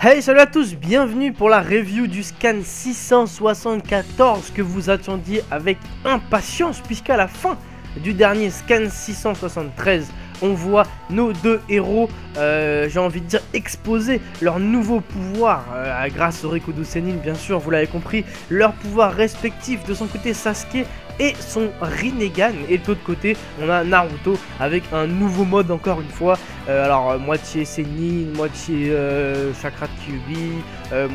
Hey, salut à tous, bienvenue pour la review du scan 674 que vous attendiez avec impatience, puisqu'à la fin du dernier scan 673, on voit nos deux héros, j'ai envie de dire, exposer leur nouveau pouvoir grâce au Rikudo Sennin, bien sûr, vous l'avez compris, leur pouvoir respectif. De son côté, Sasuke et son Rinnegan, et de l'autre côté on a Naruto avec un nouveau mode encore une fois, alors moitié Sennin, moitié chakra de Kyuubi,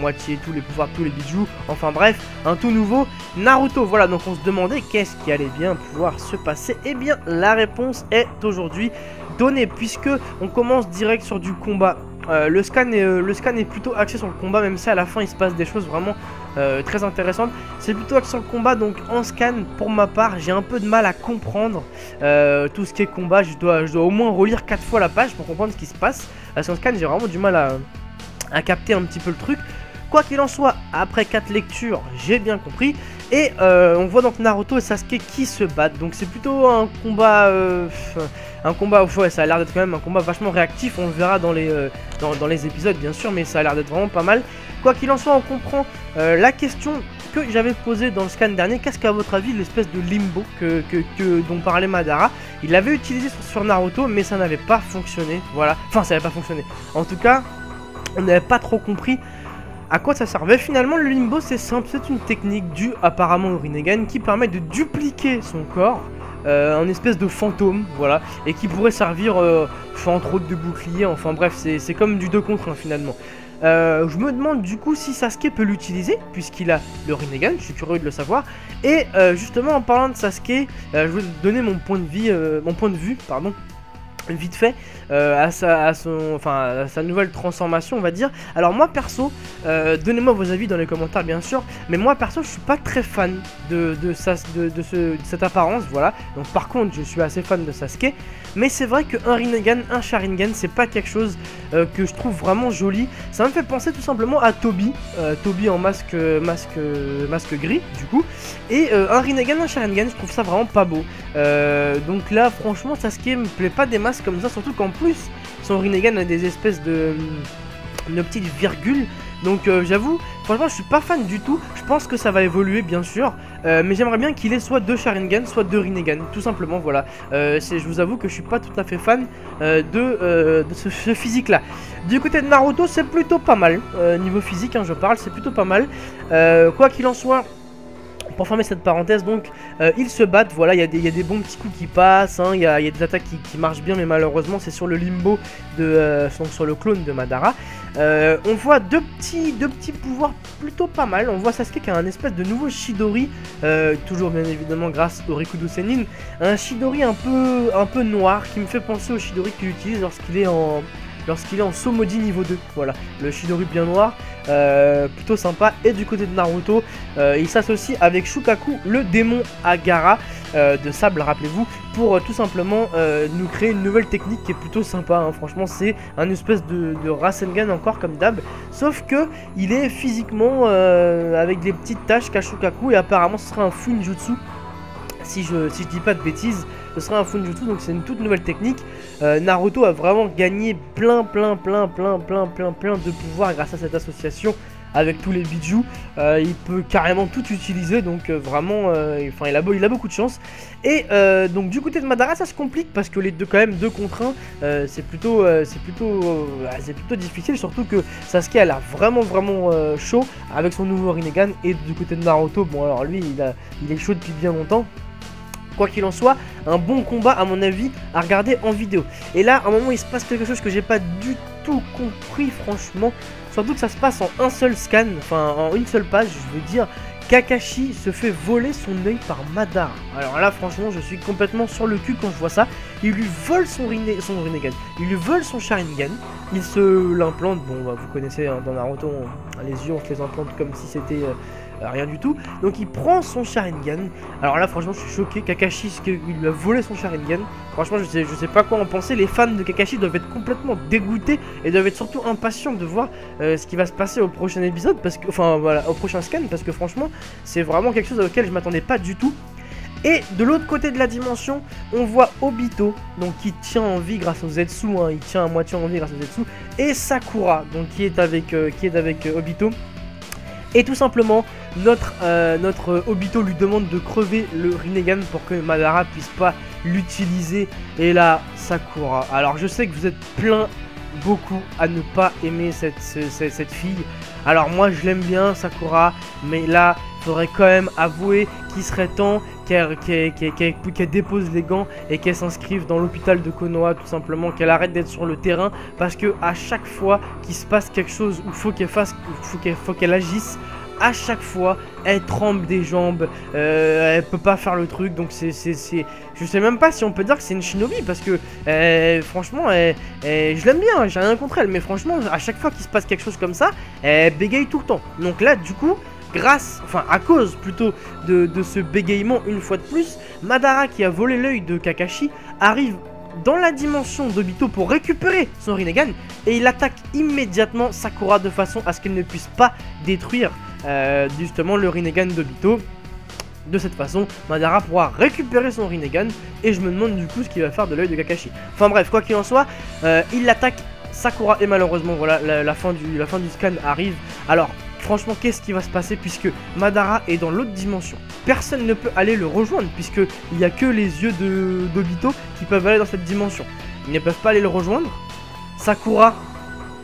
moitié tous les pouvoirs, tous les bijoux, enfin bref, un tout nouveau Naruto. Voilà, donc on se demandait qu'est-ce qui allait bien pouvoir se passer. Et bien la réponse est aujourd'hui donnée, puisque on commence direct sur du combat. Le scan est plutôt axé sur le combat, même si à la fin il se passe des choses vraiment très intéressantes. C'est plutôt axé sur le combat, donc en scan, pour ma part, j'ai un peu de mal à comprendre tout ce qui est combat. Je dois au moins relire 4 fois la page pour comprendre ce qui se passe. Parce qu'en scan, j'ai vraiment du mal à capter un petit peu le truc. Quoi qu'il en soit, après 4 lectures, j'ai bien compris. Et on voit donc Naruto et Sasuke qui se battent. Donc c'est plutôt un combat... ouais, ça a l'air d'être quand même un combat vachement réactif. On le verra dans les épisodes, bien sûr, mais ça a l'air d'être vraiment pas mal. Quoi qu'il en soit, on comprend la question que j'avais posée dans le scan dernier. Qu'est-ce qu'à votre avis, l'espèce de limbo dont parlait Madara? Il l'avait utilisé sur Naruto, mais ça n'avait pas fonctionné. Voilà, enfin ça n'avait pas fonctionné. En tout cas, on n'avait pas trop compris à quoi ça servait. Finalement, le limbo, c'est simple, c'est une technique due apparemment au Rinnegan qui permet de dupliquer son corps, un espèce de fantôme, voilà, et qui pourrait servir entre autres de bouclier. Enfin bref, c'est comme du 2 contre 1 finalement. Je me demande du coup si Sasuke peut l'utiliser, puisqu'il a le Rinnegan, je suis curieux de le savoir. Et justement, en parlant de Sasuke, je vais donner mon point de vue, pardon, vite fait, à sa nouvelle transformation, on va dire. Alors moi perso, donnez-moi vos avis dans les commentaires bien sûr, mais moi perso je suis pas très fan de cette apparence, voilà. Donc par contre je suis assez fan de Sasuke, mais c'est vrai qu'un Rinnegan, un Sharingan, c'est pas quelque chose que je trouve vraiment joli. Ça me fait penser tout simplement à Toby, en masque gris du coup, et un Rinnegan, un Sharingan, je trouve ça vraiment pas beau. Donc là franchement Sasuke me plaît pas des masques comme ça, surtout qu'en plus son Rinnegan a des espèces de petites virgules. Donc j'avoue, franchement je suis pas fan du tout. Je pense que ça va évoluer bien sûr, mais j'aimerais bien qu'il ait soit 2 Sharingan, soit 2 Rinnegan, tout simplement, voilà. Je vous avoue que je suis pas tout à fait fan de ce physique là. Du côté de Naruto, c'est plutôt pas mal, niveau physique hein, je parle, c'est plutôt pas mal. Quoi qu'il en soit, pour fermer cette parenthèse, donc ils se battent, voilà, il y a des bons petits coups qui passent, hein, il y a des attaques qui marchent bien, mais malheureusement c'est sur le limbo sur le clone de Madara. On voit deux petits pouvoirs plutôt pas mal. On voit Sasuke qui a un espèce de nouveau Chidori, toujours bien évidemment grâce au Rikudo Sennin, un Chidori un peu noir qui me fait penser au Chidori qu'il utilise lorsqu'il est en Somodi niveau 2, voilà, le Chidori bien noir, plutôt sympa. Et du côté de Naruto, il s'associe avec Shukaku, le démon Agara de sable, rappelez-vous, pour tout simplement nous créer une nouvelle technique qui est plutôt sympa, hein. Franchement c'est un espèce de Rasengan encore comme d'hab, sauf que il est physiquement avec des petites taches qu'a Shukaku, et apparemment ce sera un Funjutsu, si je dis pas de bêtises, ce sera un Funjutsu, donc c'est une toute nouvelle technique. Naruto a vraiment gagné plein de pouvoirs grâce à cette association avec tous les bijoux. Il peut carrément tout utiliser, donc vraiment, il a beaucoup de chance. Et donc du côté de Madara, ça se complique parce que les deux, quand même 2 contre 1, c'est plutôt difficile, surtout que Sasuke a l'air vraiment chaud avec son nouveau Rinnegan. Et du côté de Naruto, bon alors lui il est chaud depuis bien longtemps. Quoi qu'il en soit, un bon combat à mon avis à regarder en vidéo. Et là, à un moment, il se passe quelque chose que j'ai pas du tout compris, franchement. Surtout que ça se passe en un seul scan, enfin en une seule page, je veux dire. Kakashi se fait voler son œil par Madara. Alors là, franchement, je suis complètement sur le cul quand je vois ça. Il lui vole son Rinnegan, il lui vole son Sharingan, il se l'implante. Bon, bah, vous connaissez hein, dans Naruto, les yeux, on se les implante comme si c'était rien du tout. Donc il prend son Sharingan. Alors là, franchement, je suis choqué. Kakashi, il lui a volé son Sharingan. Franchement, je sais pas quoi en penser. Les fans de Kakashi doivent être complètement dégoûtés et doivent être surtout impatients de voir ce qui va se passer au prochain épisode, parce que, enfin voilà, au prochain scan, parce que franchement, c'est vraiment quelque chose auquel je m'attendais pas du tout. Et de l'autre côté de la dimension, on voit Obito, donc qui tient en vie grâce au Zetsu, hein, il tient à moitié en vie grâce au Zetsu, et Sakura, donc qui est avec Obito. Et tout simplement, notre Obito lui demande de crever le Rinnegan pour que Madara puisse pas l'utiliser. Et là, Sakura. Alors je sais que vous êtes plein, beaucoup, à ne pas aimer cette fille. Alors moi je l'aime bien, Sakura, mais là, il faudrait quand même avouer qu'il serait temps qu'elle dépose les gants et qu'elle s'inscrive dans l'hôpital de Konoha, tout simplement, qu'elle arrête d'être sur le terrain, parce que à chaque fois qu'il se passe quelque chose où faut qu'elle agisse, à chaque fois elle tremble des jambes, elle peut pas faire le truc, donc je sais même pas si on peut dire que c'est une shinobi, parce que franchement je l'aime bien, j'ai rien contre elle, mais franchement à chaque fois qu'il se passe quelque chose comme ça, elle bégaye tout le temps. Donc là du coup, à cause plutôt de ce bégayement une fois de plus, Madara, qui a volé l'œil de Kakashi, arrive dans la dimension d'Obito pour récupérer son Rinnegan, et il attaque immédiatement Sakura de façon à ce qu'elle ne puisse pas détruire justement le Rinnegan d'Obito. De cette façon, Madara pourra récupérer son Rinnegan, et je me demande du coup ce qu'il va faire de l'œil de Kakashi. Enfin bref, quoi qu'il en soit, il attaque Sakura, et malheureusement voilà, la fin du scan arrive. Alors franchement, qu'est-ce qui va se passer, puisque Madara est dans l'autre dimension? Personne ne peut aller le rejoindre, puisque il n'y a que les yeux d'Obito qui peuvent aller dans cette dimension. Ils ne peuvent pas aller le rejoindre. Sakura,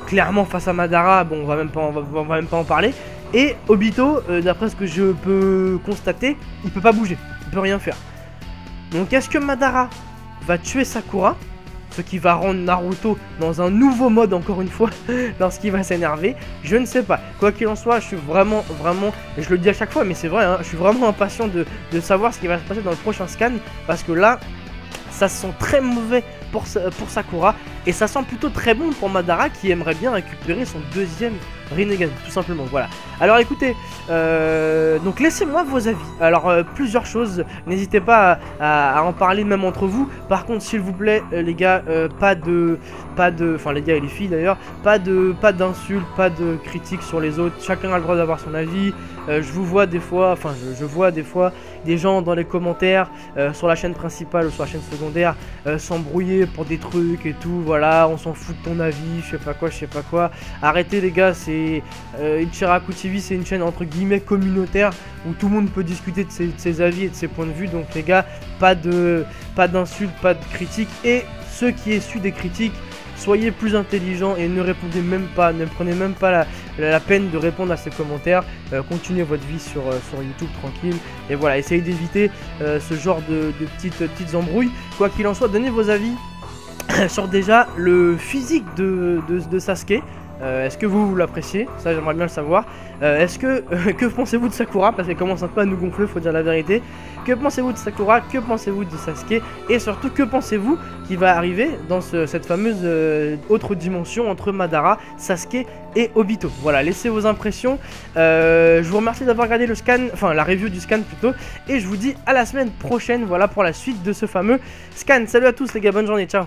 clairement face à Madara, bon, on va même pas en parler. Et Obito, d'après ce que je peux constater, il peut pas bouger, il peut rien faire. Donc est-ce que Madara va tuer Sakura, ce qui va rendre Naruto dans un nouveau mode, encore une fois, lorsqu'il va s'énerver? Je ne sais pas. Quoi qu'il en soit, je suis vraiment, je le dis à chaque fois, mais c'est vrai, hein, je suis vraiment impatient de savoir ce qui va se passer dans le prochain scan, parce que là, ça sent très mauvais pour Sakura, et ça sent plutôt très bon pour Madara, qui aimerait bien récupérer son deuxième Rinnegan, tout simplement. Voilà. Alors écoutez, donc laissez-moi vos avis. Alors plusieurs choses, n'hésitez pas à en parler même entre vous. Par contre, s'il vous plaît, les gars, enfin les gars et les filles d'ailleurs, pas d'insultes, pas de critiques sur les autres. Chacun a le droit d'avoir son avis. Je vous vois des fois, enfin je vois des fois des gens dans les commentaires sur la chaîne principale ou sur la chaîne secondaire s'embrouiller pour des trucs et tout. Voilà, on s'en fout de ton avis, je sais pas quoi. Arrêtez les gars, c'est Ichiraku TV, c'est une chaîne entre guillemets communautaire où tout le monde peut discuter de ses avis et de ses points de vue. Donc les gars, pas d'insultes, pas de critiques, et ceux qui essuient des critiques, soyez plus intelligents et ne répondez même pas, ne prenez même pas la peine de répondre à ces commentaires. Continuez votre vie sur YouTube tranquille, et voilà, essayez d'éviter ce genre de petites embrouilles. Quoi qu'il en soit, donnez vos avis sur déjà le physique de Sasuke. Est-ce que vous l'appréciez? Ça, j'aimerais bien le savoir. Que pensez-vous de Sakura? Parce qu'elle commence un peu à nous gonfler, faut dire la vérité. Que pensez-vous de Sakura? Que pensez-vous de Sasuke? Et surtout, que pensez-vous qui va arriver dans cette fameuse autre dimension entre Madara, Sasuke et Obito? Voilà, laissez vos impressions. Je vous remercie d'avoir regardé le scan, enfin la review du scan plutôt. Et je vous dis à la semaine prochaine, voilà, pour la suite de ce fameux scan. Salut à tous les gars, bonne journée, ciao.